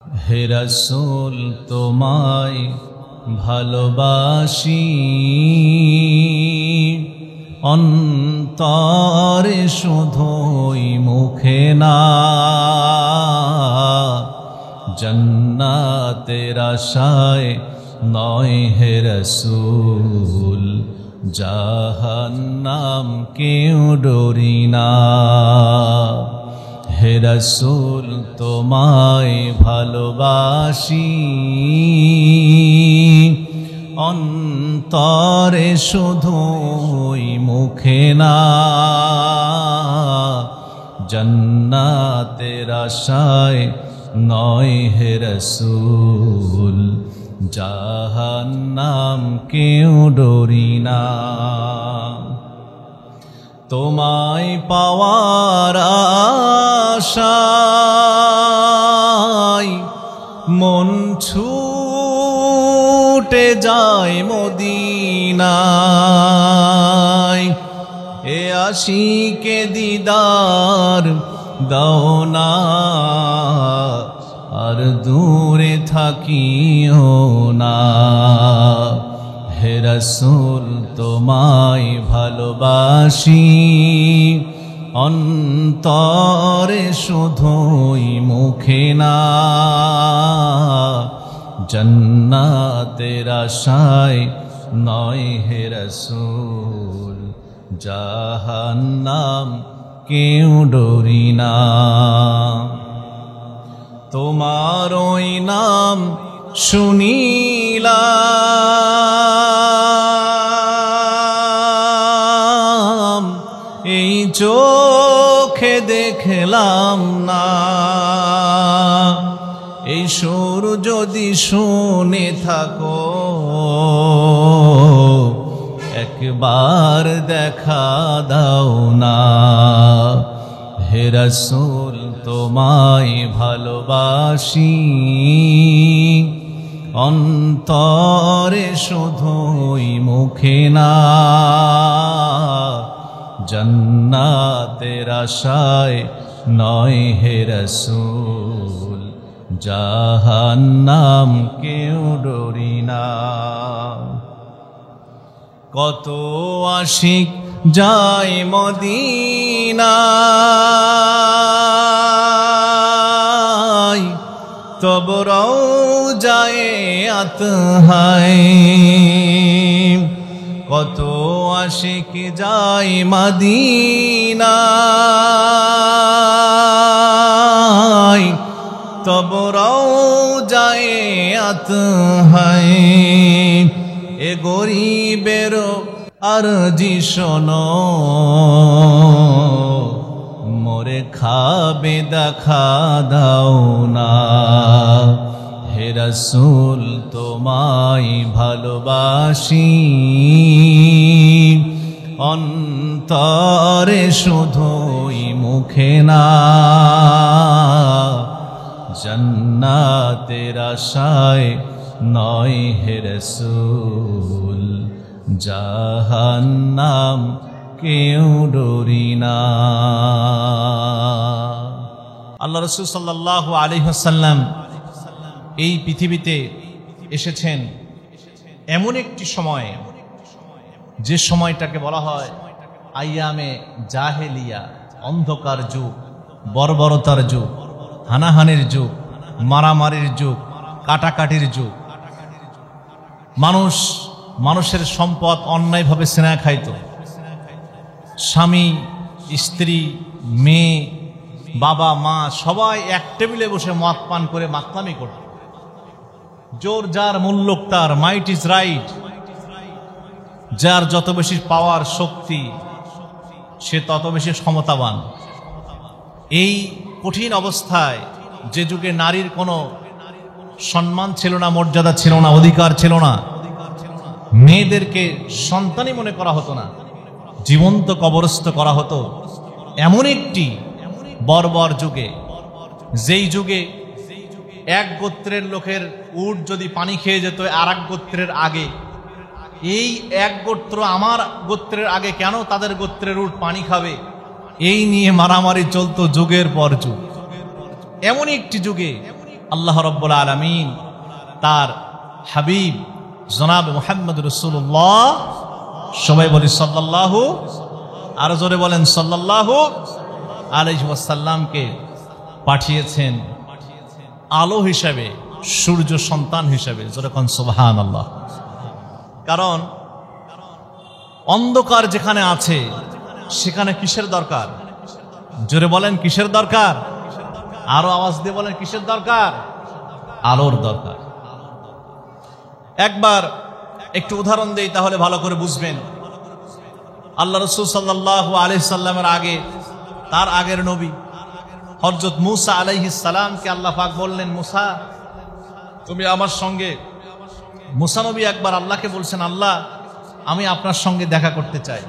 হে রাসূল তোমায় ভালোবাসি, অন্তরে শুধুই মুখে না। জান্নাতের আশায় নয় হে রাসূল, জাহান্নাম কেউ ডরি না। হে রাসূল তোমায় ভালোবাসি, অন্তরে শুধুই মুখে না। জান্নাতের আশায় নয় হে রাসূল, জাহান্নাম কেউ ডরি না। তোমায় পাওয়ার আশায় মন ছুটে যায় মদিনায়। এ আশিকে দিদার দাও না, আর দূরে থাকিও না। হে রাসূল তোমায় ভালোবাসি, অন্তরে শুধুই মুখে না। জান্নাতের আশায় নয় হে রাসূল, জাহান্নাম কেউ ডরি না। তোমার ওই নাম শুনিলাম, এই চোখে দেখলাম না। এই সুর যদি শুনে থাকো, একবার দেখা দাও না। হে রাসূল তোমায় ভালোবাসি, অন্তরে শুধুই মুখে না। জান্নাতের আশায় নয় হে রাসূল, জাহান্নাম কেউ ডরি না। কত আশিক যায় মদিনায়, তব রওজায়ে আতহায়। কত আশিক যায় মদিনায়, তব রওজায়ে আতহায়। এ গরিবের আরজি শোনো, মোরে খাবে দেখা দাও না। হে রাসূল তোমায় ভালোবাসি, অন্তরে শুধুই মুখে না। জান্নাতের আশায় নয় হে রাসূল, জাহান্নাম কেউ ডরি না। আল্লাহ রাসূল সাল্লাল্লাহু আলাইহি ওয়াসাল্লাম এই পৃথিবীতে এসেছেন এমন একটি সময়, যে সময়টাকে বলা হয় আইয়ামে জাহেলিয়া, অন্ধকার যুগ, বর্বরতার যুগ, হানাহানির যুগ, মারামারির যুগ, কাটাকাটির যুগ। মানুষের সম্পদ অন্যায়ভাবে ছিনা খাইত। স্বামী, স্ত্রী, মেয়ে, বাবা, মা সবাই এক টেবিলে বসে মদ পান করে মাতলামি করত। জোর যার মূল্যক তার, মাইট ইজ রাইট। যার যত বেশি পাওয়ার, শক্তি, সে তত বেশি ক্ষমতাবান। এই কঠিন অবস্থায়, যে যুগে নারীর কোনো সম্মান ছিল না, মর্যাদা ছিল না, অধিকার ছিল না, মেয়েদেরকে সন্তানই মনে করা হতো না, জীবন্ত কবরস্থ করা হতো, এমন একটি বর্বর যুগে, যেই যুগে এক গোত্রের লোকের উট যদি পানি খেয়ে যেত আর এক গোত্রের আগে, এই এক গোত্র আমার গোত্রের আগে কেন তাদের গোত্রের উট পানি খাবে, এই নিয়ে মারামারি চলতো যুগের পর যুগ। এমন একটি যুগে আল্লাহ রাব্বুল আলামিন তার হাবিব জনাব মুহাম্মদ রাসূলুল্লাহ, সবাই বলি সাল্লাল্লাহু, আরো জোরে বলেন সাল্লাল্লাহু আলাইহি ওয়াসাল্লামকে পাঠিয়েছেন আলো হিসাবে, সূর্য সন্তান হিসাবে। জোরে কোন সুবহানাল্লাহ। কারণ অন্ধকার যেখানে আছে সেখানে কিসের দরকার? জোরে বলেন কিসের দরকার? আরো আওয়াজ দিয়ে বলেন কিসের দরকার? আলোর দরকার। একবার একটু উদাহরণ দেই, তাহলে ভালো করে বুঝবেন। আল্লাহ রাসূল সাল্লাল্লাহু আলাইহি সাল্লামের আগে, তার আগের নবী হযরত মূসা আলাইহিস সালামকে আল্লাহ পাক বললেন, মূসা তুমি আমার সঙ্গে। মূসা নবী একবার আল্লাহকে বলছেন, আল্লাহ আমি আপনার সঙ্গে দেখা করতে চাই।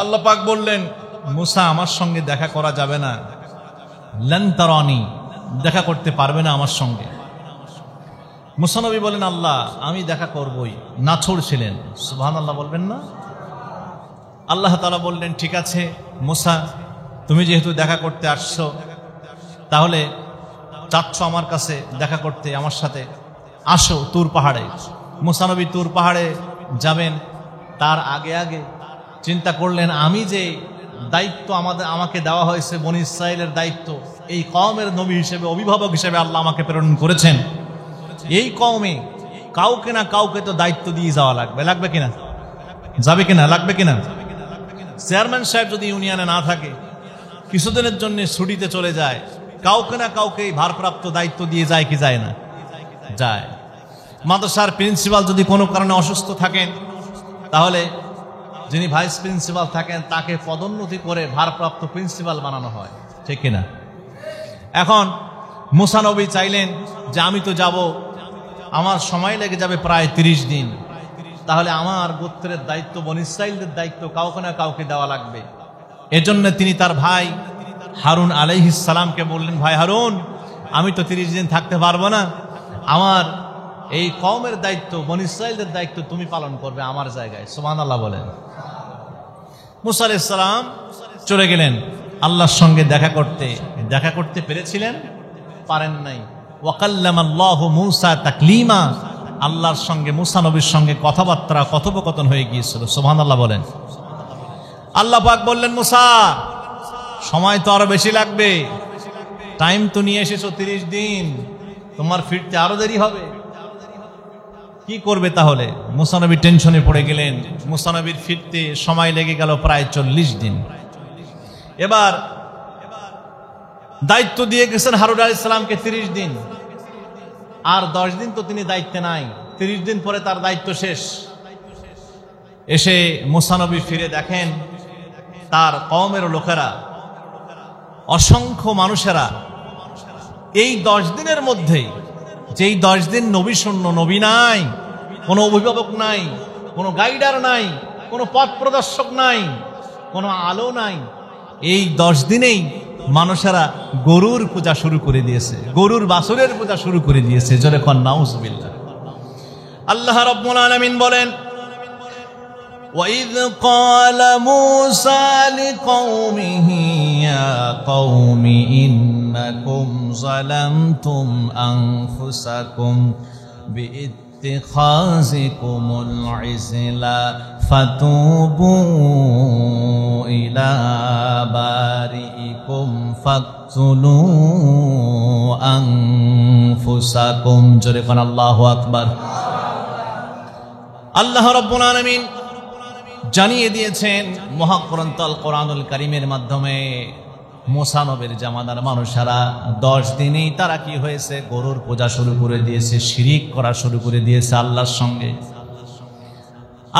আল্লাহ পাক বললেন, মূসা আমার সঙ্গে দেখা করা যাবে না, লান তারানি, দেখা করতে পারবে না আমার সঙ্গে। মূসা নবী বলেন, আল্লাহ আমি দেখা করবই। নাছোড় ছিলেন, সুবহানাল্লাহ বলবেন না? আল্লাহ তাআলা বললেন, ঠিক আছে মূসা, তুমি যেহেতু দেখা করতে আসছো, তাহলে চাচ্ছ আমার কাছে দেখা করতে, আমার সাথে আসো তুর পাহাড়ে। মূসা নবী তুর পাহাড়ে যাবেন, তার আগে আগে চিন্তা করলেন, আমি যে দায়িত্ব আমাকে দেওয়া হয়েছে, বনী ইসরাইলের দায়িত্ব, এই কওমের নবী হিসেবে, অভিভাবক হিসেবে আল্লাহ আমাকে প্রেরণ করেছেন। এই কওমে কাউকে না কাউকে তো দায়িত্ব দিয়ে যাওয়া লাগবে, লাগবে কিনা? যাবে কিনা? লাগবে কিনা? চেয়ারম্যান সাহেব যদি ইউনিয়নে না থাকে, কিছুদিনের জন্য ছুটিতে চলে যায়, কাউকে না কাউকে ভারপ্রাপ্ত দায়িত্ব দিয়ে যায় কি যায় না? যায়। মাদ্রাসার প্রিন্সিপাল যদি কোনো কারণে অসুস্থ থাকেন, তাহলে যিনি ভাইস প্রিন্সিপাল থাকেন তাকে পদোন্নতি করে ভারপ্রাপ্ত প্রিন্সিপাল বানানো হয়, ঠিক কিনা? এখন মূসা নবী চাইলেন যে আমি তো যাব, আমার সময় লেগে যাবে প্রায় 30 দিন, তাহলে আমার গোত্রের দায়িত্ব, বনী ইসরাইলদের দায়িত্ব কাউকে না কাউকে দেওয়া লাগবে। এজন্য তিনি তার ভাই হারুন আলাইহিস সালামকে বললেন, ভাই হারুন, আমি তো 30 দিন থাকতে পারবো না, আমার এই কওমের দায়িত্ব, বনী ইসরাইলদের দায়িত্ব তুমি পালন করবে আমার জায়গায়। সুবহানাল্লাহ বলেন। মূসা আলাইহিস সালাম চলে গেলেন আল্লাহর সঙ্গে দেখা করতে। দেখা করতে পেরেছিলেন? পারেন নাই। ওয়াকাল্লামাল্লাহু মূসা তাকলিমা, আল্লাহর সঙ্গে মূসা নবীর সঙ্গে কথাবার্তা, কথোপকথন হয়ে গিয়েছিল। সুবহানাল্লাহ বলেন। আল্লাহ পাক বললেন, মূসা সময় তো আরো বেশি লাগবে, টাইম তো নিয়ে এসেছো 30 দিন, তোমার ফিরতে আরো দেরি হবে, কি করবে তাহলে? মূসা নবী টেনশনে পড়ে গেলেন। মূসা নবীর ফিরতে সময় লেগে গেল প্রায় 40 দিন। এবার দায়িত্ব দিয়ে গেছেন হারুন আলাইহিস সালামকে 30 দিন, আর 10 দিন তো তিনি দায়িত্বে নাই। 30 দিন পরে তার দায়িত্ব শেষ। এসে মূসা নবী ফিরে দেখেন তার কওমের লোকেরা, অসংখ্য মানুষেরা এই 10 দিনের মধ্যেই, যেই 10 দিন নবী শূন্য, নবী নাই, কোনো অভিভাবক নাই, কোনো গাইডার নাই, কোনো পথ প্রদর্শক নাই, কোনো আলো নাই, এই 10 দিনেই মানুষেরা গরুর পূজা শুরু করে দিয়েছে, গরুর বাছুরের পূজা শুরু করে দিয়েছে। জোরে কোন নাউজুবিল্লাহ। আল্লাহ রাব্বুল আলামিন বলেন, وَإِذْ قَالَ مُوسَى لِقَوْمِهِ يَا قَوْمِ إِنَّكُمْ ظَلَمْتُمْ أَنفُسَكُمْ بِاتِّخَاذِكُمُ الْعِجْلَ فَتُوبُوا إِلَى بَارِئِكُمْ فَاقْتُلُوا أَنفُسَكُمْ। জোরে কোন আল্লাহু আকবার। আল্লাহ রাব্বুল আলামিন জানিয়ে দিয়েছেন মহাগ্রন্থ আল কোরআনুল কারীমের মাধ্যমে, মূসা নবীর জামানার মানুষেরা 10 দিনেই তারা কি হয়েছে? গরুর পূজা শুরু করে দিয়েছে, শিরিক করা শুরু করে দিয়েছে আল্লাহর সঙ্গে।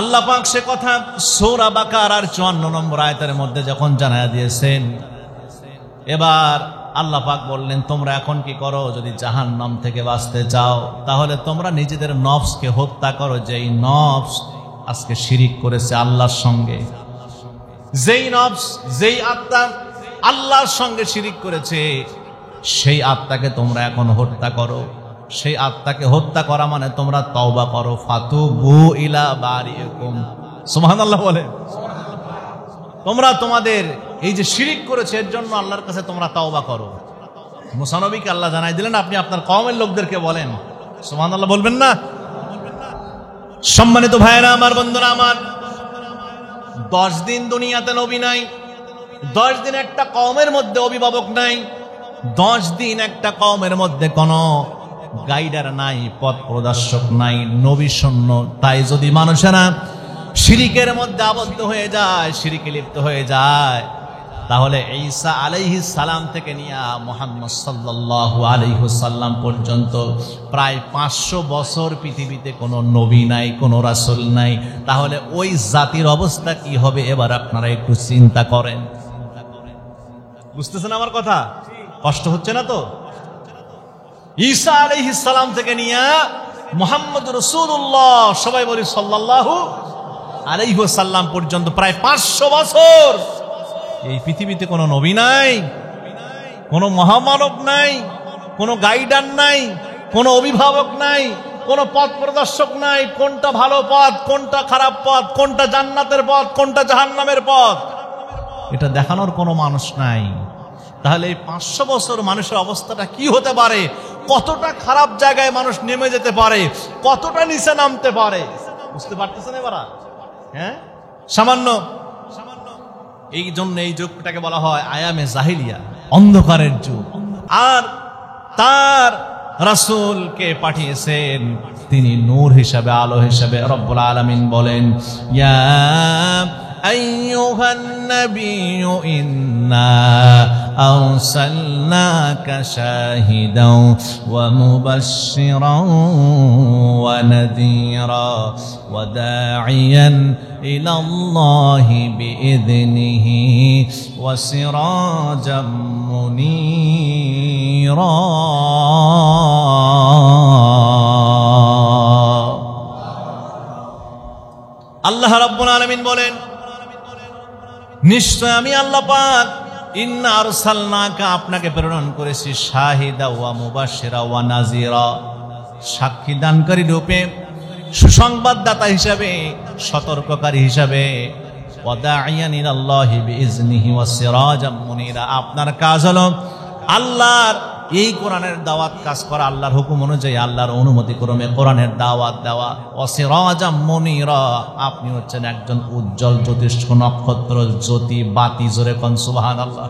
আল্লাহ পাক সে কথা সূরা বাকারার 54 নম্বর আয়াতের মধ্যে যখন জানায়া দিয়েছেন, এবার আল্লাহ পাক বললেন, তোমরা এখন কি করো? যদি জাহান্নাম থেকে বাঁচতে চাও তাহলে তোমরা নিজেদের নফসকে হত্যা করো, যেই নফস আজকে শিরিক করেছে আল্লাহর সঙ্গে, যেই নফস, যেই আত্মা আল্লাহর সঙ্গে শিরিক করেছে, সেই আত্মাকে তোমরা এখন হত্যা করো। সেই আত্মাকে হত্যা করা মানে তোমরা তওবা করো। ফাতুবু ইলা বারিকুম, সুবহানাল্লাহ বলে। তোমরা তোমাদের এই যে শিরিক করেছে এর জন্য আল্লাহর কাছে তোমরা তওবা করো। মুসা নবীকে আল্লাহ জানাই দিলেন, আপনি আপনার কওমের লোকদেরকে বলেন। সুবহানাল্লাহ বলবেন না? সম্মানিত ভাইয়েরা আমার, বন্ধুরা আমার, 10 দিন দুনিয়াতে নবী নাই, 10 দিন একটা কওমের মধ্যে অভিভাবক নাই, 10 দিন একটা কওমের মধ্যে কোনো গাইডার নাই, পথ প্রদর্শক নাই, নবী শূন্য। তাই যদি মানুষেরা শিরিকের মধ্যে আবদ্ধ হয়ে যায়, শিরিকে লিপ্ত হয়ে যায়, তাহলে ঈসা আলাইহিস সালাম থেকে নিয়ে মুহাম্মদ সাল্লাল্লাহু আলাইহি ওয়াসাল্লাম পর্যন্ত প্রায় 500 বছর পৃথিবীতে কোনো নবী নাই, কোনো রাসূল নাই। তাহলে ওই জাতির অবস্থা কি হবে এবার আপনারা একটু চিন্তা করেন। বুঝতেছেন আমার কথা? কষ্ট হচ্ছে না তো? ঈসা আলাইহিস সালাম থেকে নিয়ে মুহাম্মদ রাসূলুল্লাহ, সবাই বলি সাল্লাল্লাহু আলাইহি ওয়াসাল্লাম পর্যন্ত প্রায় 500 বছর এই পৃথিবীতে কোনো নবী নাই, কোনো মহামানব নাই, কোনো গাইডার নাই, কোনো অভিভাবক নাই, কোনো পথ প্রদর্শক নাই। কোনটা ভালো পথ, কোনটা খারাপ পথ, কোনটা জান্নাতের পথ, কোনটা জাহান্নামের পথ, এটা দেখানোর কোনো মানুষ নাই। তাহলে এই 500 বছর মানুষের অবস্থাটা কি হতে পারে? কতটা খারাপ জায়গায় মানুষ নেমে যেতে পারে, কতটা নিচে নামতে পারে, বুঝতে পারতেছেন এবার? হ্যাঁ, সামান্য। এই জন্য এই যুগটাকে বলা হয় আয়ামে জাহিলিয়া, অন্ধকারের যুগ। আর তার রাসূলকে পাঠিয়েছেন তিনি নূর হিসাবে, আলো হিসাবে। রব্বুল আলামিন বলেন, ইয়া আইয়ুহান নাবিয়্যু ইন্না আরসালনাকা শাহিদাও ওয়া মুবাশশিরাও ওয়া নাযীরা ওয়া দাঈয়ান ইলাল্লাহি বিইذনিহি ওয়া সিরাজাম মুনীরা। আল্লাহ রাব্বুল আলামিন বলেন, নিশ্চয় আমি আল্লাহ পাক ইন্না আরসালনাকা, আপনাকে প্রেরণ করেছি, শাহিদা ওয়া মুবাশশিরা ওয়া নাযীরা, সাক্ষী দানকারী রূপে, সুসংবাদদাতা হিসাবে, সতর্ককারী হিসাবে, ওয়া দাঈয়ান ইলাল্লাহি বিইذনিহি ওয়া সিরাজাম মুনীরা। আপনার কাজ হলো আল্লাহর এই কোরআনের দাওয়াত কাজ করা, আল্লাহর হুকুম অনুযায়ী, আল্লাহর অনুমতি ক্রমে কোরআনের দাওয়াত দেওয়া। ওয়া সিরাজাম মুনীরা, আপনি হচ্ছেন একজন উজ্জ্বল জ্যোতিষ্ক নক্ষত্র, জ্যোতি বাতি। জোরে কোন সুবহানাল্লাহ।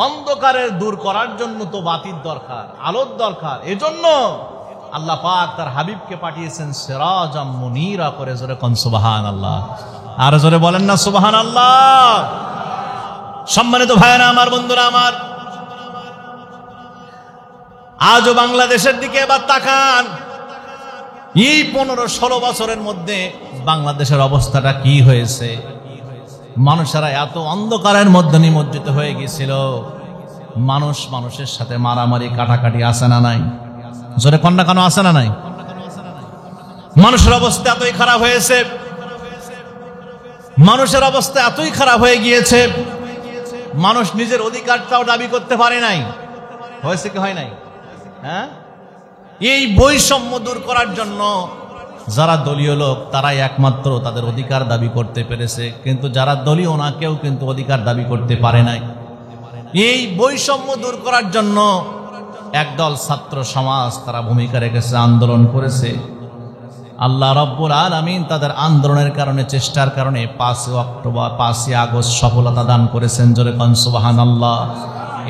অন্ধকারের দূর করার জন্য তো বাতির দরকার, আলোর দরকার। এজন্য আল্লাহ পাক তার হাবিবকে পাঠিয়েছেন সিরাজাম মুনীরা করে। জোরে কোন সুবহানাল্লাহ। আর জোরে বলেন না সুবহানাল্লাহ। সম্মানিত ভাইরা আমার, বন্ধুরা আমার, আজও বাংলাদেশের দিকে এবার তাকান। এই 15-16 বছরের মধ্যে বাংলাদেশের অবস্থাটা কি হয়েছে? মানুষেরা এত অন্ধকারের মধ্যে নিমজ্জিত হয়ে গিয়েছিল। মানুষ মানুষের সাথে মারামারি, কাটাকাটি আছে না নাই? জোরে কন্যা কেন আছে না নাই? মানুষের অবস্থা এতই খারাপ হয়েছে, মানুষের অবস্থা এতই খারাপ হয়ে গিয়েছে, মানুষ নিজের অধিকারটাও দাবি করতে পারে নাই। হয়েছে কি হয় নাই? হ্যাঁ, এই বৈষম্য দূর করার জন্য যারা দলীয় লোক তারাই একমাত্র তাদের অধিকার দাবি করতে পেরেছে, কিন্তু যারা দলীয় না কেউ কিন্তু অধিকার দাবি করতে পারে নাই। এই বৈষম্য দূর করার জন্য একদল ছাত্র সমাজ তারা ভূমিকা রেখেছে, আন্দোলন করেছে। আল্লাহ রাব্বুল আলামিন তাদের আন্দোলনের কারণে, চেষ্টার কারণে 5 অক্টোবর 5 আগস্ট সফলতা দান করেছেন। জোরে কোন সুবহানাল্লাহ।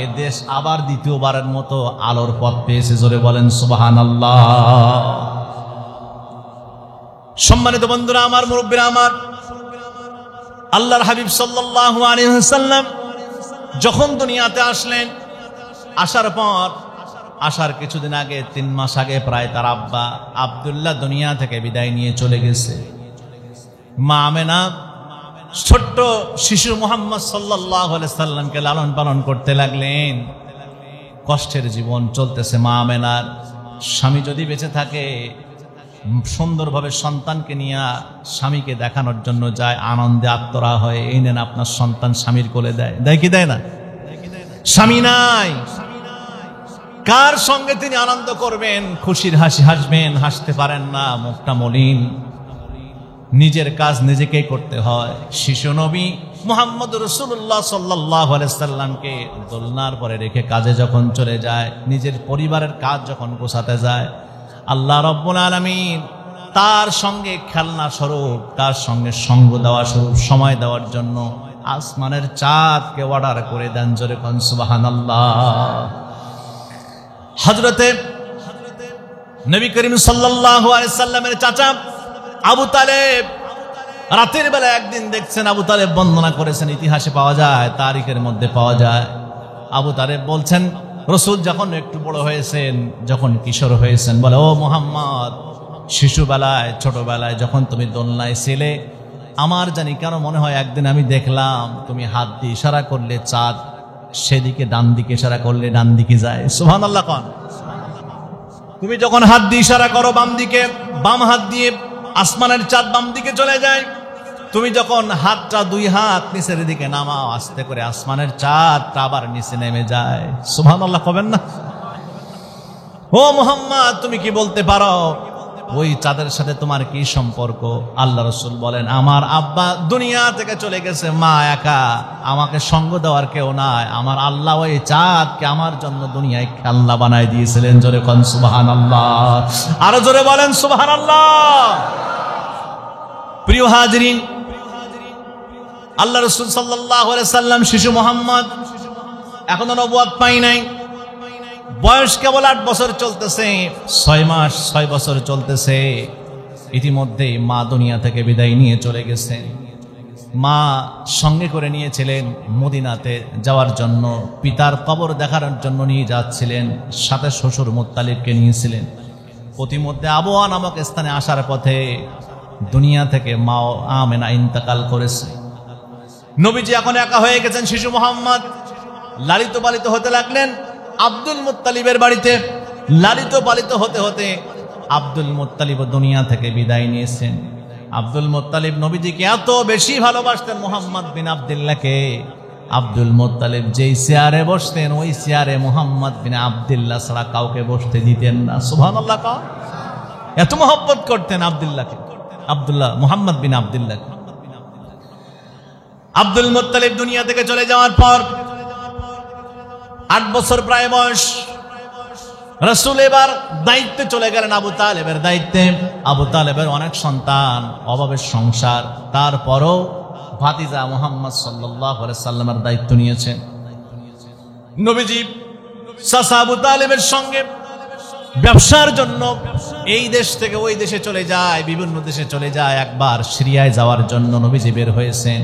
এ দেশ আবার দ্বিতীয়বারের মতো আলোর পথ পেয়েছে। জোরে বলেন সুবহানাল্লাহ। সম্মানিত বন্ধুরা আমার, মুরব্বিরা আমার, আল্লাহর হাবিব সাল্লাল্লাহু আলাইহি ওয়াসাল্লাম যখন দুনিয়াতে আসলেন, আসার পর, আসার কিছুদিন আগে, 3 মাস আগে প্রায়, তার আব্বা আব্দুল্লাহ দুনিয়া থেকে বিদায় নিয়ে চলে গেছে। মা আমেনা ছোট্ট শিশু মুহাম্মদ সাল্লাল্লাহু আলাইহি সাল্লামকে লালন পালন করতে লাগলেন। কষ্টের জীবন চলতেছে মা আমেনার। স্বামী যদি বেঁচে থাকে, সুন্দরভাবে সন্তানকে নিয়ে স্বামীকে দেখানোর জন্য যায়, আনন্দে আত্মরা হয়, এই নেন আপনার সন্তান, স্বামীর কোলে দেয়। দেয় কি দেয় না? স্বামী নাই, কার সঙ্গে তিনি আনন্দ করবেন, খুশির হাসি হাসবেন? হাসতে পারেন না, মুখটা মলিন। নিজের কাজ নিজেকেই করতে হয়। শিশু নবী মুহাম্মদ রাসূলুল্লাহ সাল্লাল্লাহু আলাইহি সাল্লামকে দোলনার পরে রেখে কাজে যখন চলে যায়, নিজের পরিবারের কাজ যখন গোছাতে যায়, আল্লাহ রাব্বুল আলামিন তার সঙ্গে খেলনা স্বরূপ, তার সঙ্গে সঙ্গ দেওয়া স্বরূপ, সময় দেওয়ার জন্য আসমানের চাঁদকে অর্ডার করে দেন। জোরে কোন সুবহানাল্লাহ। হযরতে নবী করিম সাল্লাল্লাহু আলাইহি সাল্লামের চাচা আবু তালেব রাতের বেলা একদিন দেখছেন আবু তালেব বন্দনা করেছেন, ইতিহাসে পাওয়া যায়, তারিখের মধ্যে পাওয়া যায়। আবু তালেব বলছেন, রাসূল যখন একটু বড় হয়েছেন, যখন কিশোর হয়েছেন, বলে ও মুহাম্মদ, শিশুবেলায় ছোটবেলায় যখন তুমি দোলনায় ছিলে, আমার জানি কেন মনে হয় একদিন আমি দেখলাম তুমি হাত দিয়ে ইশারা করলে চাঁদ সেদিকে, ডান দিকে ইশারা করলে ডান দিকে যায়। সুবহানাল্লাহ কোন। তুমি যখন হাত দিয়ে ইশারা করো বাম দিকে, বাম হাত দিয়ে আসমানের চাঁদ বাম দিকে চলে যায়। তুমি যখন হাতটা দুই হাত নিচের দিকে নামাও, আস্তে করে আসমানের চাঁদটা আবার নিচে নেমে যায়। সুবহানাল্লাহ কবেন না? ও মুহাম্মদ, তুমি কি বলতে পারো ওই চাঁদের সাথে তোমার কি সম্পর্ক? আল্লাহ রাসূল বলেন, আমার আব্বা দুনিয়া থেকে চলে গেছে, মা একা, আমাকে সঙ্গ দেওয়ার কেউ নাই। আমার আল্লাহ ওই চাঁদকে আমার জন্য দুনিয়ায় খেলনা বানায় দিয়েছিলেন। জোরে কোন সুবহানাল্লাহ। আরো জোরে বলেন সুবহানাল্লাহ। প্রিয় হাজিরিন, আল্লাহ রাসূল সাল্লাল্লাহু আলাইহি সাল্লাম শিশু মুহাম্মদ এখনো নবুয়ত পাই নাই। বয়স কেবল 8 বছর চলতেছে, 6 মাস 6 বছর চলতেছে। ইতিমধ্যে মা দুনিয়া থেকে বিদায় নিয়ে চলে গেছেন। মা সঙ্গে করে নিয়েছিলেন মদিনাতে যাওয়ার জন্য, পিতার কবর দেখার জন্য নিয়ে যাচ্ছিলেন, সাথে শ্বশুর মুত্তালিবকে নিয়েছিলেন। প্রতিমধ্যে আবওয়া নামক স্থানে আসার পথে দুনিয়া থেকে মা আমেনা ইন্তেকাল করেছে। নবীজি এখন একা হয়ে গেছেন। শিশু মুহাম্মদ লালিত পালিত হতে লাগলেন আব্দুল মুত্তালিবের বাড়িতে। লালিত পালিত হতে হতে আব্দুল মুত্তালিব দুনিয়া থেকে বিদায় নিয়েছেন। আব্দুল মুত্তালিব নবীজিকে এত বেশি ভালোবাসতেন মুহাম্মদ বিন আব্দুল্লাহকে, আব্দুল মুত্তালিব যেই চেয়ারে বসতেন ওই চেয়ারে মুহাম্মদ বিন আব্দুল্লাহ ছাড়া কাউকে বসতে দিতেন না। সুবহানাল্লাহ। এত মহব্বত করতেন আব্দুল্লাহকে, আব্দুল্লাহ মুহাম্মদ বিন আব্দুল্লাহকে। আব্দুল মুত্তালিব দুনিয়া থেকে চলে যাওয়ার পর 8 বছর প্রায় বয়স, রাসূল এবার দায়িত্বে চলে গেলেন আবু তালেবের দায়িত্বে। আবু তালেবের অনেক সন্তান, অভাবের সংসার, তারপরও ভাতিজা মুহাম্মদ সাল্লাল্লাহু আলাইহি সাল্লামের দায়িত্ব নিয়েছেন। নবীজি চাচা আবু তালেবের সঙ্গে ব্যবসার জন্য এই দেশ থেকে ওই দেশে চলে যায়, বিভিন্ন দেশে চলে যায়। একবার সিরিয়ায় যাওয়ার জন্য নবীজি বের হয়েছেন।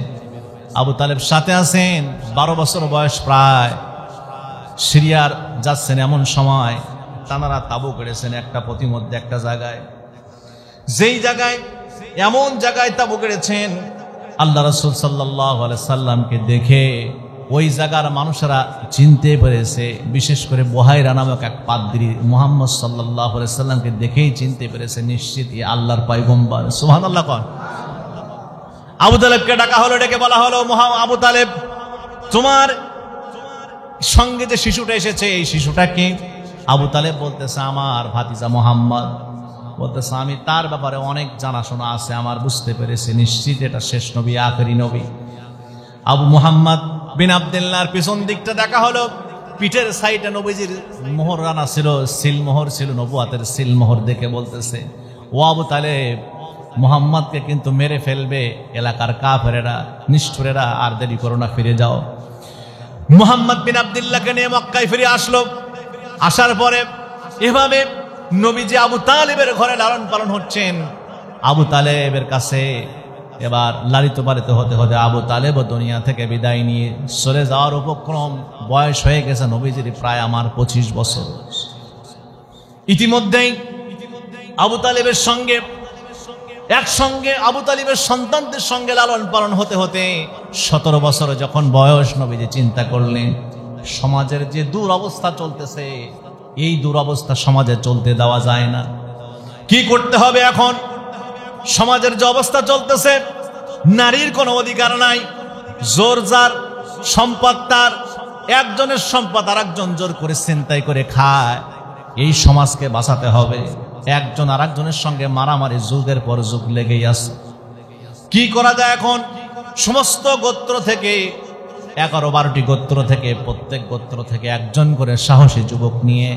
আবু তালেব সাথে আছেন, 12 বছর বয়স প্রায়। সিরিয়ার যাচ্ছেন এমন সময় তানারা তাবু কেড়েছেন একটা প্রতিমধ্যে একটা জায়গায়। যেই জায়গায়, এমন জায়গায় তাবু কেড়েছেন, আল্লাহ রাসূল সাল্লাল্লাহু আলাইহি সাল্লামকে দেখে ওই জায়গার মানুষেরা চিনতে পেরেছে। বিশেষ করে বুহাইরা নামক এক পাদ্রী মুহাম্মদ সাল্লাল্লাহু আলাইহি সাল্লামকে দেখেই চিনতে পেরেছে, নিশ্চিত এই আল্লাহর পয়গম্বর। সুবহানাল্লাহ। কোন আবু তালেবকে ডাকা হলো, ডেকে বলা হলো, আবু তালেব, তোমার সঙ্গে যে শিশুটা এসেছে এই শিশুটা কি? আবু তালেব বলতেছে, আমার ভাতিজা মুহাম্মদ। বলতেছে, আমি তার ব্যাপারে অনেক জানাশোনা আছে আমার, বুঝতে পেরেছি নিশ্চিত এটা শেষ নবী, আখেরি নবী। আবু মুহাম্মদ বিন আব্দুল্লাহর পিছন দিকটা দেখা হলো, পিঠের সাইডে নবীজির মোহর রানা ছিল, সিল মোহর ছিল, নবুয়াতের সিল মোহর। দেখে বলতেছে, ও আবু তালেব, মুহাম্মদকে কিন্তু মেরে ফেলবে এলাকার কাফেরেরা, নিষ্ঠুরেরা, আর দেরি করো না, ফিরে যাও। মুহাম্মদ বিন আব্দুল্লাহকে নিয়ে মক্কায় ফিরে আসলো। আসার পরে এভাবে নবীজি আবু তালেবের ঘরে লালন পালন হচ্ছেন। আবু তালেবের কাছে এবার লালিত পালিত হতে হতে আবু তালেব দুনিয়া থেকে বিদায় নিয়ে চলে যাওয়ার উপক্রম। বয়স হয়ে গেছে নবীজির প্রায় আমার 25 বছর। ইতিমধ্যেই আবু তালেবের সঙ্গে একসঙ্গে আবু তালিবের সন্তানদের সঙ্গে লালন পালন হতে হতে 17 বছর যখন বয়স, নবীজি চিন্তা করলেন সমাজের যে দুরবস্থা চলতেছে, এই দুরবস্থা সমাজে চলতে দেওয়া যায় না। কি করতে হবে এখন? সমাজের যে অবস্থা চলতেছে, নারীর কোনো অধিকার নাই, জোর যার, সম্পদ তার, একজনের সম্পদ আর একজন জোর করে ছিনতাই করে খায়। এই সমাজকে বাঁচাতে হবে। একজন আর একজনের সঙ্গে মারামারি যুগের পর যুগ লেগেই আছে। কি করা যায় এখন? সমস্ত গোত্র থেকে 11-12টি গোত্র থেকে প্রত্যেক গোত্র থেকে একজন করে সাহসী যুবক নিয়ে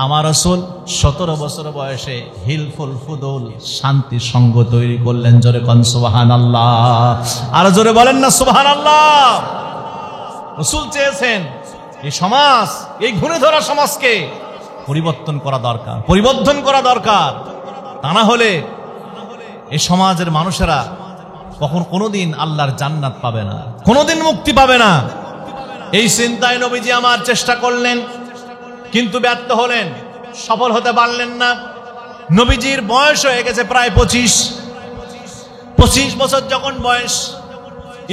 আমার রাসূল 17 বছর বয়সে হিলফুল ফুদুল শান্তি সংঘ তৈরি করলেন। জোরে কোন সুবহানাল্লাহ, আর জোরে বলেন না সুবহানাল্লাহ। রাসূল চেয়েছেন এই সমাজ, এই ঘুরে ধরা সমাজকে পরিবর্তন করা দরকার, পরিবর্তন করা দরকার। তা না হলে এই সমাজের মানুষেরা কোনোদিন আল্লাহর জান্নাত পাবে না, কোনোদিন মুক্তি পাবে না। এই চিন্তায় নবীজি আমার চেষ্টা করলেন, কিন্তু ব্যর্থ হলেন, সফল হতে পারলেন না। নবীজির বয়স হয়ে গেছে প্রায় 25 বছর যখন বয়স,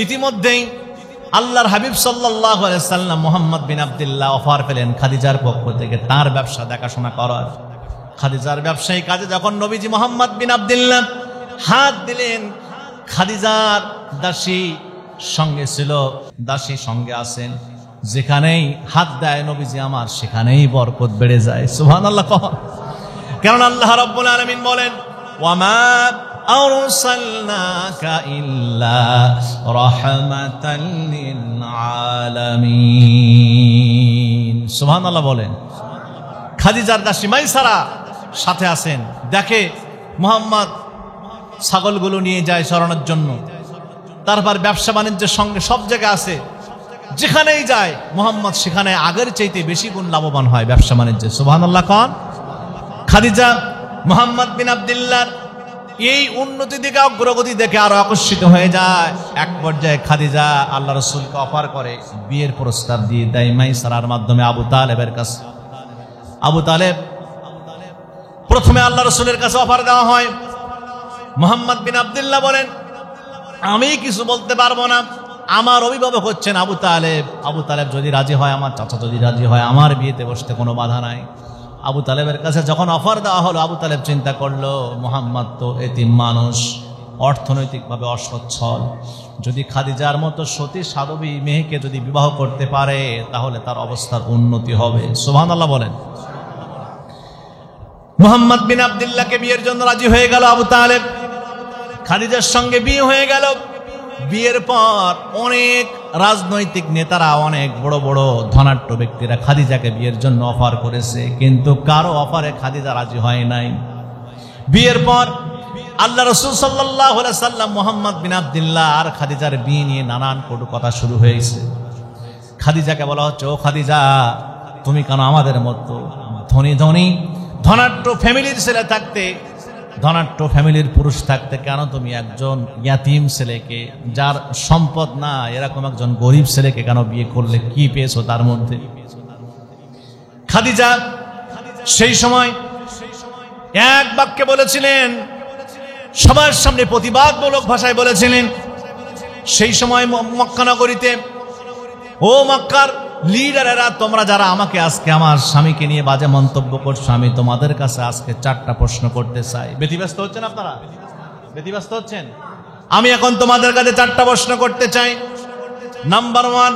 ইতিমধ্যেই আল্লাহর হাবিব সাল্লাল্লাহু আলাইহি সাল্লাম মুহাম্মদ বিন আব্দুল্লাহ অফার পেলেন খাদিজার পক্ষ থেকে তার ব্যবসা দেখাশোনা করার। খাদিজার ব্যবসায়ী কাজে যখন নবীজি মুহাম্মদ বিন আব্দুল্লাহ হাত দিলেন, খাদিজার দাসী সঙ্গে ছিল, দাসী সঙ্গে আছেন, যেখানেই হাত দেয় নবীজি আমার সেখানেই বরকত বেড়ে যায়। সুবহানাল্লাহ। কারণ আল্লাহ রাব্বুল আলামিন বলেন, ওয়ামা আরসালনাকা ইল্লা রাহমাতাল লিল আলামিন। সুবহানাল্লাহ বলেন। খাদিজার দাসী মাইসারা সাথে আছেন, দেখে মুহাম্মদ ছাগলগুলো নিয়ে যায় চরানোর জন্য, তারপর ব্যবসা বাণিজ্যের সঙ্গে সব জায়গায় আছে, যেখানেই যায় মুহাম্মদ সেখানে আগের চাইতে বেশি গুণ লাভবান হয় ব্যবসা বাণিজ্যে। সুবহানাল্লাহ। কোন খাদিজা মুহাম্মদ বিন আব্দুল্লাহ এই উন্নতি দিকে অগ্রগতি দেখে আরো আকর্ষিত হয়ে যায়। এক পর্যায়ে খাদিজা আল্লাহ রাসূলকে অফার করে, বিয়ের প্রস্তাব দিয়ে দেয় মাইসারার মাধ্যমে আবু তালেবের কাছে। আবু তালেব প্রথমে আল্লাহ রাসূলের কাছে অফার দেওয়া হয়। মুহাম্মদ বিন আব্দুল্লাহ বলেন, আমি কিছু বলতে পারবো না, আমার অভিভাবক হচ্ছেন আবু তালেব। আবু তালেব যদি রাজি হয়, আমার চাচা যদি রাজি হয়, আমার বিয়েতে বসতে কোনো বাধা নাই। আবু তালেবের কাছে যখন অফার দেওয়া হলো, আবু তালেব চিন্তা করলো মুহাম্মদ তো এতিম মানুষ, অর্থনৈতিকভাবে অসচ্ছল, যদি খাদিজার মতো সতী সাধবী মেয়েকে যদি বিবাহ করতে পারে তাহলে তার অবস্থার উন্নতি হবে। সুবহানাল্লাহ বলেন। মুহাম্মদ বিন আব্দুল্লাহকে বিয়ের জন্য রাজি হয়ে গেল আবু তালেব। খাদিজার সঙ্গে বিয়ে হয়ে গেল। বিয়ের পর অনেক রাজনৈতিক নেতারা, অনেক বড় বড় ধনাঢ্য ব্যক্তিরা খাদিজাকে বিয়ের জন্য অফার করেছে, কিন্তু কারো অফারে খাদিজা রাজি হয় নাই। বিয়ের পর আল্লাহ রাসূল সাল্লাল্লাহু আলাইহি সাল্লাম মুহাম্মদ বিন আব্দুল্লাহ আর খাদিজার বিয়ে নিয়ে নানান কটু কথা শুরু হয়েছে। খাদিজাকে বলা হচ্ছে, ও খাদিজা, তুমি কেন আমাদের মতো ধনী ধনী ধনাঢ্য ফ্যামিলির ছেলে থাকতে, ধনাঢ্য ফ্যামিলির পুরুষ থাকতে কেন তুমি একজন ইয়াতিম ছেলেকে, যার সম্পদ না, এরকম একজন গরিব ছেলেকে কেন বিয়ে করলে? কি পেয়েছো তার মধ্যে? খাদিজা সেই সময় এক বাক্যে বলেছিলেন, সবার সামনে প্রতিবাদমূলক ভাষায় বলেছিলেন। সেই সময় মক্কা নগরীতে, ও মক্কার লিডারেরা, তোমরা যারা আমাকে আজকে আমার স্বামীকে নিয়ে বাজে মন্তব্য করছো, আমি তোমাদের কাছে আজকে 4টা প্রশ্ন করতে চাই। ব্যতিব্যস্ত হচ্ছেন আপনারা? ব্যতিব্যস্ত হচ্ছেন? আমি এখন তোমাদের কাছে 4টা প্রশ্ন করতে চাই। নাম্বার 1,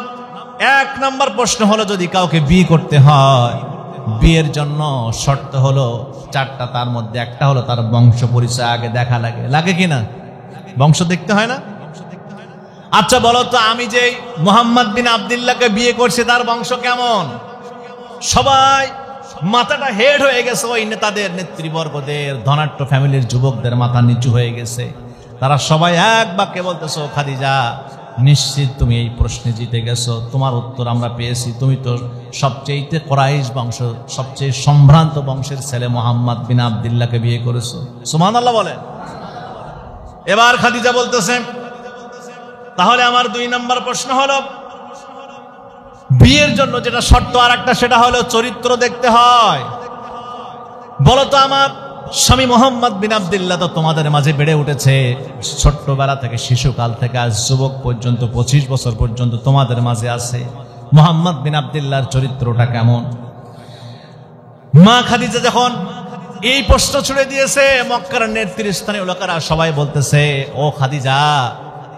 1 নম্বর প্রশ্ন হলো, যদি কাউকে বিয়ে করতে হয়, বিয়ের জন্য শর্ত হলো 4টা, তার মধ্যে একটা হলো তার বংশ পরিচয় আগে দেখা লাগে। লাগে কিনা? বংশ দেখতে হয় না? আচ্ছা বলো তো, আমি যে মুহাম্মদ বিন আব্দুল্লাহকে বিয়ে করছি তার বংশ কেমন? সবাই মাথাটা হেড হয়ে গেছে, ওই নেতাদের, নেতৃবর্গদের, ধনাঢ্য ফ্যামিলির যুবকদের মাথা নিচু হয়ে গেছে। তারা সবাই এক বাক্যে বলতেছো, খাদিজা নিশ্চিত তুমি এই প্রশ্নে জিতে গেছো, তোমার উত্তর আমরা পেয়েছি, তুমি তো সবচেয়ে কুরাইশ বংশ, সবচেয়ে সম্ভ্রান্ত বংশের ছেলে মুহাম্মদ বিন আব্দুল্লাহকে বিয়ে করেছো। সুবহানাল্লাহ বলেন। এবার খাদিজা বলতেছে, তাহলে আমার 2 নম্বর প্রশ্ন হলো, বিয়ের জন্য যেটা শর্ত আর একটা, সেটা হলো চরিত্র দেখতে হয়। বলো তো, আমার স্বামী মুহাম্মদ বিন আব্দুল্লাহ তো তোমাদের মাঝে বেড়ে উঠেছে, ছোট্টবেলা থেকে, শিশুকাল থেকে আজ যুবক পর্যন্ত, 25 বছর পর্যন্ত তোমাদের মাঝে আছে। মুহাম্মদ বিন আব্দুল্লাহর চরিত্রটা কেমন? মা খাদিজা যখন এই প্রশ্ন ছুড়ে দিয়েছে, মক্কার নেতৃস্থানীয় লোকেরা সবাই বলতেছে, ও খাদিজা,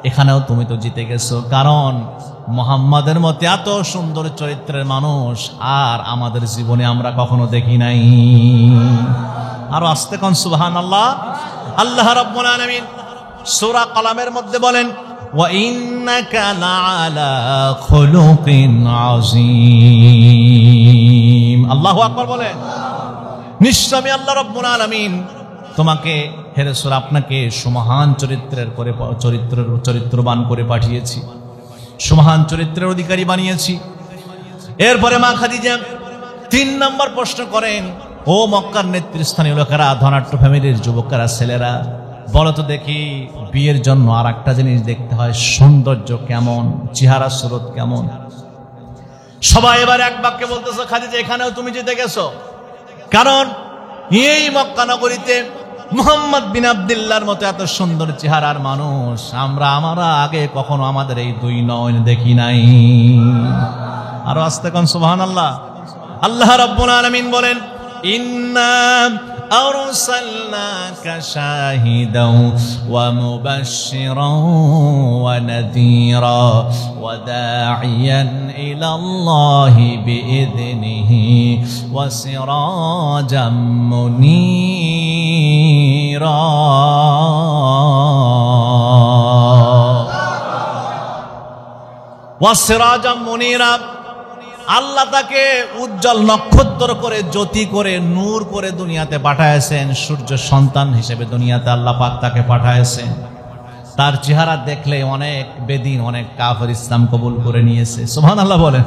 এখানেও তুমি তো জিতে গেছো, কারণ মুহাম্মাদের মতো এত সুন্দর চরিত্রের মানুষ আর আমাদের জীবনে আমরা কখনো দেখি নাই। আরো আস্তে কোন সুবহানাল্লাহ। আল্লাহ রাব্বুল আলামিন সূরা কলামের মধ্যে বলেন, ওয়া ইন্নাকা লাআলা খুলুকিন আযীম। আল্লাহু আকবার বলেন। নিশ্চয় আমি আল্লাহ রাব্বুল আলামিন তোমাকে হে রাসূল আপনাকে সুমহান চরিত্রবান করে পাঠিয়েছি, সুমহান চরিত্রের অধিকারী বানিয়েছি। এরপরে মা খাদিজা 3 নম্বর প্রশ্ন করেন, ও মক্কার নেতৃস্থানীয় লোকেরা, ধনাঢ্য ফ্যামিলির যুবকেরা, ছেলেরা, বলো তো দেখি বিয়ের জন্য আর একটা জিনিস দেখতে হয়, সৌন্দর্য কেমন, চেহারা সুরত কেমন। সবাই এবার এক বাক্যে বলতেছে, খাদিজা এখানেও তুমি জিতে গেছো, কারণ এই মক্কা নগরীতে মুহাম্মদ বিন আব্দুল্লাহর মতো এত সুন্দর চেহারার মানুষ আমরা আগে কখনো আমাদের এই 2 নয়ন দেখি নাই। আরো আস্তে কোন সুবহানাল্লাহ। আল্লাহ রাব্বুল আলামিন বলেন, ইন্না আরসালনাকা শাহিদাও ওয়া মুবাশশিরাও ওয়া নাযীরা ওয়া দাঈয়ান ইলাল্লাহি বিইذনিহি ওয়া সিরাজাম মুনীরা। ওয়া সিরাজাম মুনীরা, আল্লাহ তাকে উজ্জ্বল নক্ষত্র করে, জ্যোতি করে, নূর করে দুনিয়াতে পাঠায়েছেন। সূর্য সন্তান হিসেবে দুনিয়াতে আল্লাহ পাক তাকে পাঠায়েছেন। তার চেহারা দেখলে অনেক বেদিন, অনেক কাফের ইসলাম কবুল করে নিয়েছে। সুবহানাল্লাহ বলেন।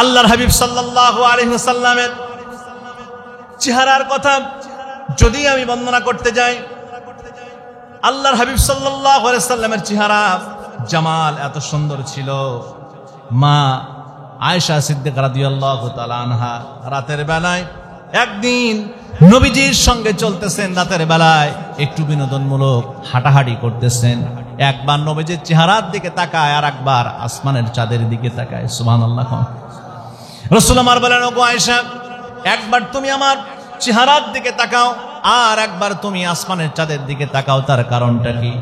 আল্লাহর হাবিব সাল্লাল্লাহু আলাইহি ওয়াসাল্লামের চেহারার কথা যদি আমি বর্ণনা করতে যাই, আল্লাহর হাবিব সাল্লাল্লাহু আলাইহি ওয়াসাল্লামের চেহারা জামাল এত সুন্দর ছিল। মা আয়েশা সিদ্দিকা রাদিয়াল্লাহু তাআলা আনহা রাতের বেলায় একদিন নবীজির সঙ্গে চলতেছেন, রাতের বেলায় একটু বিনোদনমূলক হাঁটাহাঁটি করতেছেন। একবার নবীজির চেহারার দিকে তাকায়, আর একবার আসমানের চাঁদের দিকে তাকায়। সুবহানাল্লাহ। রাসূল আমার বলেন, ওগো আয়েশা, একবার তুমি আমার চেহারার দিকে তাকাও, আর একবার তুমি আসমানের চাঁদের দিকে তাকাও, তার কারণটা কি?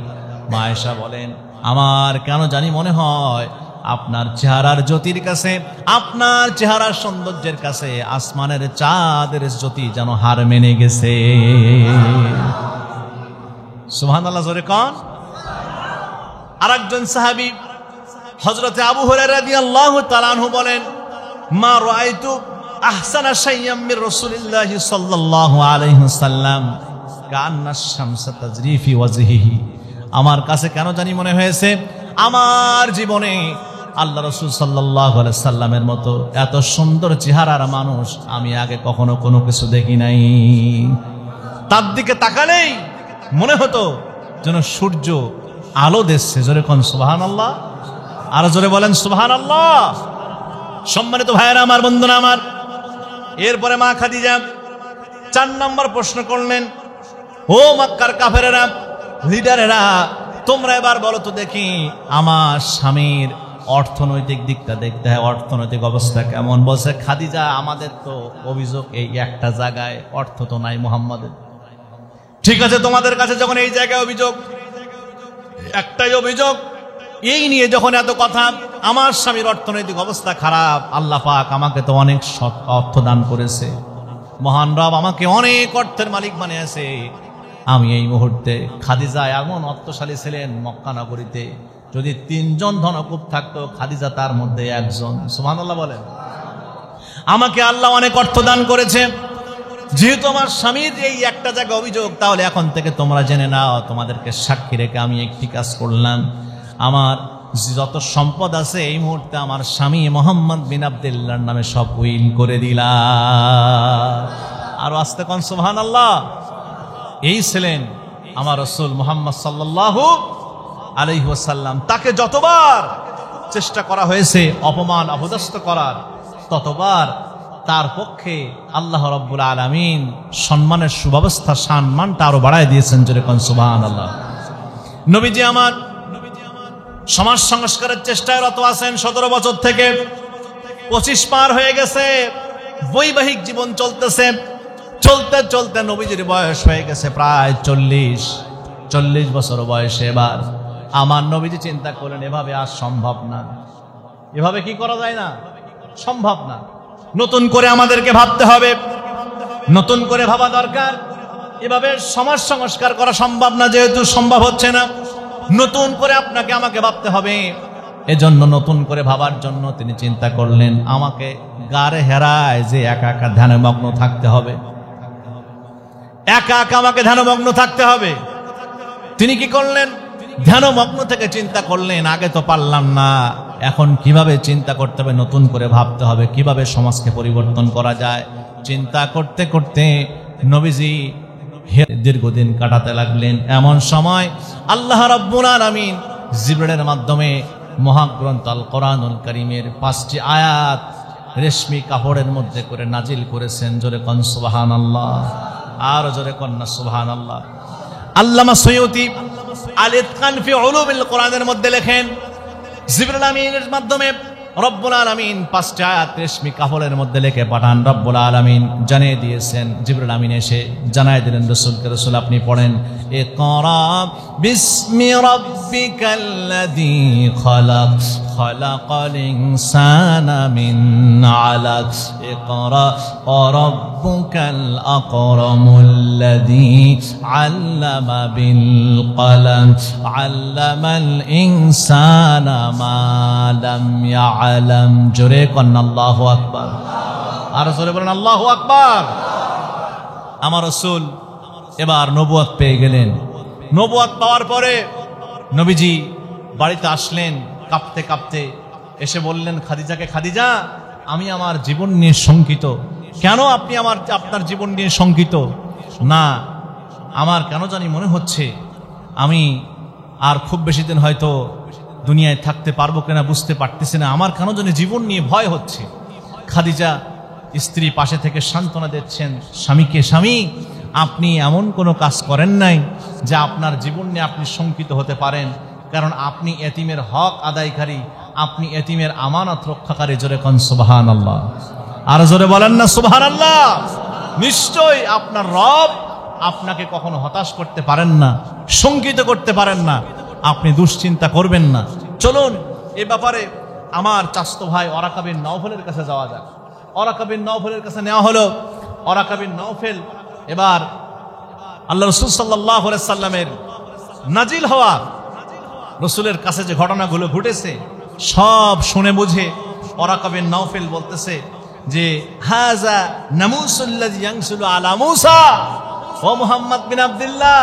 মা আয়েশা বলেন, আমার কেন জানি মনে হয় আপনার চেহারার জ্যোতির কাছে, আপনার চেহারার সৌন্দর্যের কাছে আসমানের চাঁদের জ্যোতি যেন হার মেনে গেছে। সুবহানাল্লাহ জোরে কোন। আরেকজন সাহাবী হযরতে আবু হুরায়রা রাদিয়াল্লাহু তাআলা আনহু বলেন, মা রাআইতু আহসানা শাইয়্যাম মির রাসূলিল্লাহি সাল্লাল্লাহু আলাইহি ওয়াসাল্লাম কান্না শামসা তাজরি ফি ওয়াজহিহি। আমার কাছে কেন জানি মনে হয়েছে আমার জীবনে আল্লাহ রাসূল সাল্লাল্লাহু আলাইহি সাল্লামের মতো এত সুন্দর চেহারার মানুষ আমি আগে কখনো কোনো কিছু দেখি নাই। তার দিকে তাকালেই মনে হতো যেন সূর্য আলো দিচ্ছে। জোরে কোন সুবহানাল্লাহ। আর জোরে বলেন সুবহানাল্লাহ। সম্মানিত ভাইয়েরা আমার, বন্ধুরা আমার, এরপরে মা খাদিজা 4 নম্বর প্রশ্ন করলেন, ও মক্কার কাফেরেরা, লিডারেরা, তোমরা এবার বলো তো দেখি আমার স্বামীর অর্থনৈতিক দিকটা দেখতে হয়, অর্থনৈতিক অবস্থা কেমন। বলছে, খাদিজা আমাদের তো অভিযোগ এই একটা জায়গায়, অর্থ তো নাই মুহাম্মাদের। ঠিক আছে, তোমাদের কাছে যখন এই জায়গায় অভিযোগ, একটাই অভিযোগ, এই নিয়ে যখন এত কথা, আমার স্বামীর অর্থনৈতিক অবস্থা খারাপ, আল্লাহ পাক আমাকে তো অনেক অর্থ দান করেছে, মহান রব আমাকে অনেক অর্থের মালিক বানিয়েছে। আমি এই মুহূর্তে, খাদিজা এমন অর্থশালী ছিলেন মক্কা নগরীতে, যদি 3 জন ধনকুব থাকতো, খাদিজা তার মধ্যে একজন। সুবহানাল্লাহ বলেন। আমাকে আল্লাহ অনেক অর্থ দান করেছে। যেহেতু আমার স্বামীর এই একটা জায়গায় অভিযোগ, তাহলে এখন থেকে তোমরা জেনে নাও, তোমাদেরকে সাক্ষী রেখে আমি একটি কাজ করলাম। আমার যত সম্পদ আছে এই মুহূর্তে আমার স্বামী মুহাম্মদ বিন আব্দুল্লাহর নামে সব উইল করে দিলাম। আর আস্তে কোন সুবহানাল্লাহ। এই ছিলেন আমার রাসূল মুহাম্মদ সাল্লাল্লাহু আলাইহি ওয়াসাল্লাম। তাকে যতবার চেষ্টা করা হয়েছে অপমান অপদস্থ করার, ততবার তার পক্ষে আল্লাহ রাব্বুল আলামিন সম্মানের সুব্যবস্থা, সম্মানটা আরো বাড়ায় দিয়েছেন। যেরকম সুবহানাল্লাহ। নবীজি আমার সমাজ সংস্কারের চেষ্টায় রত আছেন 17 বছর থেকে। 25 পার হয়ে গেছে, বৈবাহিক জীবন চলতেছে। চলতে চলতে নবীজির বয়স হয়ে গেছে প্রায় 40 বছর বয়সে। এবার আমার নবীজি চিন্তা করলেন, এভাবে আর সম্ভব না, এভাবে কি করা যায় না, সম্ভব না। নতুন করে আমাদেরকে ভাবতে হবে, নতুন করে ভাবা দরকার। এভাবে সমাজ সংস্কার করা সম্ভব না, যেহেতু সম্ভব হচ্ছে না, নতুন করে আপনাকে আমাকে ভাবতে হবে। এজন্য নতুন করে ভাবার জন্য তিনি চিন্তা করলেন, আমাকে গারে হেরায় যে একা একা ধ্যানমগ্ন থাকতে হবে, একা একা আমাকে ধ্যানমগ্ন থাকতে হবে। তিনি কি করলেন? ধ্যানমগ্ন থেকে চিন্তা করলেন, আগে তো পারলাম না, এখন কিভাবে চিন্তা করতে হবে, নতুন করে ভাবতে হবে কিভাবে সমাজকে পরিবর্তন করা যায়। চিন্তা করতে করতে নবীজি দীর্ঘদিন কাটাতে লাগলেন। এমন সময় আল্লাহ রাব্বুল আলামিন জিবরিলের মাধ্যমে মহাগ্রন্থ আল কোরআনুল কারীমের 5টি আয়াত রেশমি কাপড়ের মধ্যে করে নাজিল করেছেন। জোরে কোন সুবহানাল্লাহ, আর জোরে কোন না সুবহানাল্লাহ। আল্লামা সৈয়দী আল ইতকান ফি উলুমিল কোরআনের মধ্যে লেখেন, জিবরিল আমিনের মাধ্যমে রব্বুল আলামিন 5টি আয়াত রেশমি কাপড়ের মধ্যে লিখে পাঠান। রব্বুল আলামিন জানিয়ে দিয়েছেন, জিবরিল আমিন এসে জানায় দিলেন রাসূলকে, রাসূল আপনি পড়েন, ইকরা বিসমি রাব্বিকাল্লাযী খালাক খালাকাল ইনসানা মিন আলাক ইকরা রাব্বুকাল আকরামুল্লাযী আল্লামা বিল কলম আল্লামাল ইনসানা মা লাম ইয়ালাম। জোরে কন্না আল্লাহু আকবার, আর জোরে বলেন আল্লাহু আকবার। আমার রাসূল এবার নবুয়ত পেয়ে গেলেন। নবুয়ত পাওয়ার পরে নবীজি বাড়িতে আসলেন কাঁপতে কাঁপতে, এসে বললেন খাদিজাকে, খাদিজা আমি আমার জীবন নিয়ে শঙ্কিত। কেন আপনি আপনার জীবন নিয়ে শঙ্কিত? না, আমার কেন জানি মনে হচ্ছে আমি আর খুব বেশি দিন হয়তো দুনিয়ায় থাকতে পারবো কিনা বুঝতে পারতেছি না, আমার কেন জানি জীবন নিয়ে ভয় হচ্ছে। খাদিজা স্ত্রী পাশে থেকে সান্ত্বনা দিচ্ছেন স্বামীকে, স্বামী আপনি এমন কোনো কাজ করেন নাই যে আপনার জীবন নিয়ে আপনি শঙ্কিত হতে পারেন, কারণ আপনি এতিমের হক আদায়কারী, আপনি এতিমের আমানত রক্ষাকারী। জোরে কোন সুবহানাল্লাহ, আর জোরে বলেন না সুবহানাল্লাহ। নিশ্চয়ই আপনার রব আপনাকে কখনো হতাশ করতে পারেন না, শঙ্কিত করতে পারেন না, আপনি দুশ্চিন্তা করবেন না। চলুন এ ব্যাপারে আমার চাচতো ভাই ওরাকা বিন নওফলের কাছে যাওয়া যাক। ওরাকা বিন নওফলের কাছে নেওয়া হলো। ওরাকা বিন নওফল এবার আল্লাহ রাসূল সাল্লাল্লাহু আলাইহি সাল্লামের নাজিল হওয়া রাসূলের কাছে যে ঘটনাগুলো ঘটেছে সব শুনে বুঝে ওরাকা বিন নওফল বলতেছে যে হাযা নামুসুল্লাযী ইয়ানসুলু আলা মূসা, ও মুহাম্মদ বিন আব্দুল্লাহ,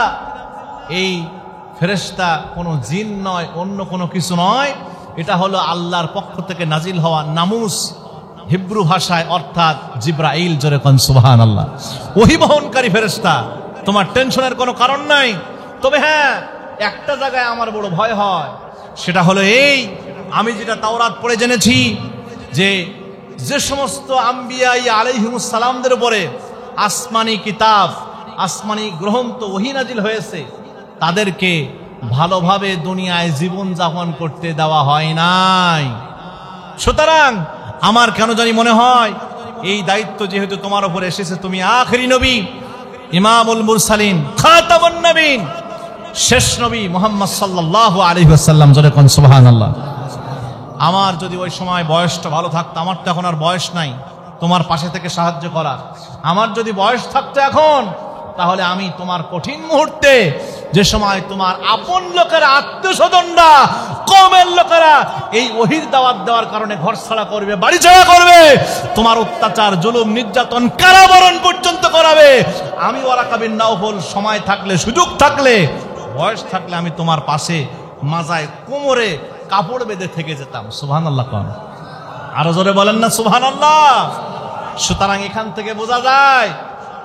এই ফেরেশতা কোনো জিন নয়, অন্য কোনো কিছু নয়, এটা হলো আল্লাহর পক্ষ থেকে নাজিল হওয়া নামুস, হিব্রু ভাষায় অর্থাৎ জিব্রাইল। জোরে কোন সুবহানাল্লাহ। ওহী বহনকারী ফেরেশতা, তোমার টেনশনের কোনো কারণ নাই। তবে হ্যাঁ, একটা জায়গায় আমার বড় ভয় হয়, সেটা হলো এই, আমি যেটা তাওরাত পড়ে জেনেছি যে যে সমস্ত আম্বিয়া আলাইহিমুস সালামদের উপরে আসমানি কিতাব, আসমানি গ্রন্থ ওহী নাজিল হয়েছে, তাদেরকে ভালোভাবে দুনিয়ায় জীবন যাপন করতে দেওয়া হয় নাই। সুতরাং আমার কেন জানি মনে হয় এই দায়িত্ব যেহেতু তোমার উপরে এসেছে, তুমি আখেরি নবী, ইমামুল মুরসালিন, খাতামুন নবীন, শেষ নবী মুহাম্মদ সাল্লাল্লাহু আলাইহি ওয়াসাল্লাম। জোরে কোন সুবহানাল্লাহ। আমার যদি ওই সময় বয়সটা ভালো থাকতো, আমার তো এখন আর বয়স নাই তোমার পাশে থেকে সাহায্য করা। আমার যদি বয়স থাকতো এখন, তাহলে আমি তোমার কঠিন মুহূর্তে, যে সময় তোমার আপন লোকেরা, আত্মীয় স্বজনরা, কওমের লোকেরা এই ওহীর দাওয়াত দেওয়ার কারণে ঘর ছাড়া করবে, বাড়ি ছাড়া করবে, তোমার অত্যাচার, জুলুম, নির্যাতন, কারাবরণ পর্যন্ত করাবে, আমি ওরাকা বিন নওফল সময় থাকলে, সুযোগ থাকলে, বয়স থাকলে আমি তোমার পাশে মাজায় কোমরে কাপড় বেঁধে থেকে যেতাম। সুবহানাল্লাহ কোন, আরো জোরে বলেন না সুবহানাল্লাহ। সুতরাং এখান থেকে বোঝা যায়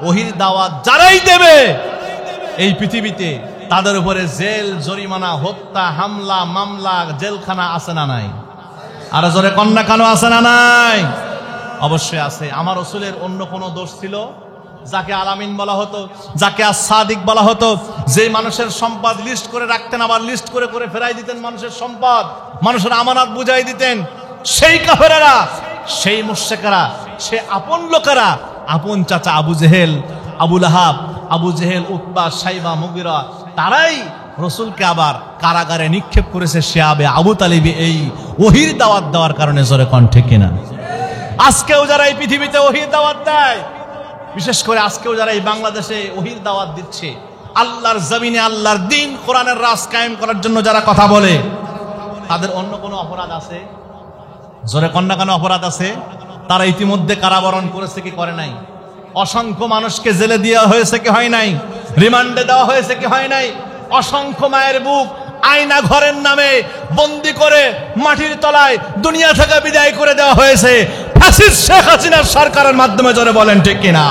ওহীর দাওয়াত যারাই দেবে এই পৃথিবীতে, তাদের উপরে জেল, জরিমানা, হত্যা, হামলা, মামলা, জেলখানা আছে না নাই? আর জোরে কন্যা কানো আছে না নাই? অবশ্যই আছে। আমার রাসূলের অন্য কোনো দোষ ছিল? যাকে আলামিন বলা হতো, যাকে আস-সাদিক বলা হতো, যে মানুষের সম্পদ লিস্ট করে রাখতেন, আবার লিস্ট করে করে ফেরাই দিতেন মানুষের সম্পদ, মানুষের আমানত বুঝাই দিতেন, সেই কাফেরেরা, সেই মুশরিকরা, সে আপন লোকেরা, আপন চাচা আবু জেহেল, আবু লাহাব, আবু জেহেল, উতবা, সাইবা, মুগিরা, তারাই রাসূলকে আবার কারাগারে নিক্ষেপ করেছে শিয়াবে আবু তালিব এই ওহীর দাওয়াত দেওয়ার কারণে। জোরে কোন ঠিক কিনা? আজকেও যারা এই পৃথিবীতে ওহীর দাওয়াত দেয়, বিশেষ করে আজকেও যারা এই বাংলাদেশে ওহির দাওয়াত দিচ্ছে, আল্লাহর জমিনে আল্লাহর দিন কোরআনের রাজ কায়েম করার জন্য যারা কথা বলে, তাদের অন্য কোনো অপরাধ আছে? জোরে কন্যা কেন অপরাধ আছে? তারা ইতিমধ্যে কারাবরণ করেছে কি করে নাই? অসংখ্য মানুষকে জেলে দেওয়া হয়েছে কি হয় নাই? রিমান্ডে দেওয়া হয়েছে কি হয় নাই? অসংখ্য মায়ের বুক আয়না ঘরের নামে বন্দি করে মাটির তলায় দুনিয়া থেকে বিদায় করে দেওয়া হয়েছে ফ্যাসিস্ট শেখ হাসিনার সরকারের মাধ্যমে। জোরে বলেন ঠিক কিনা?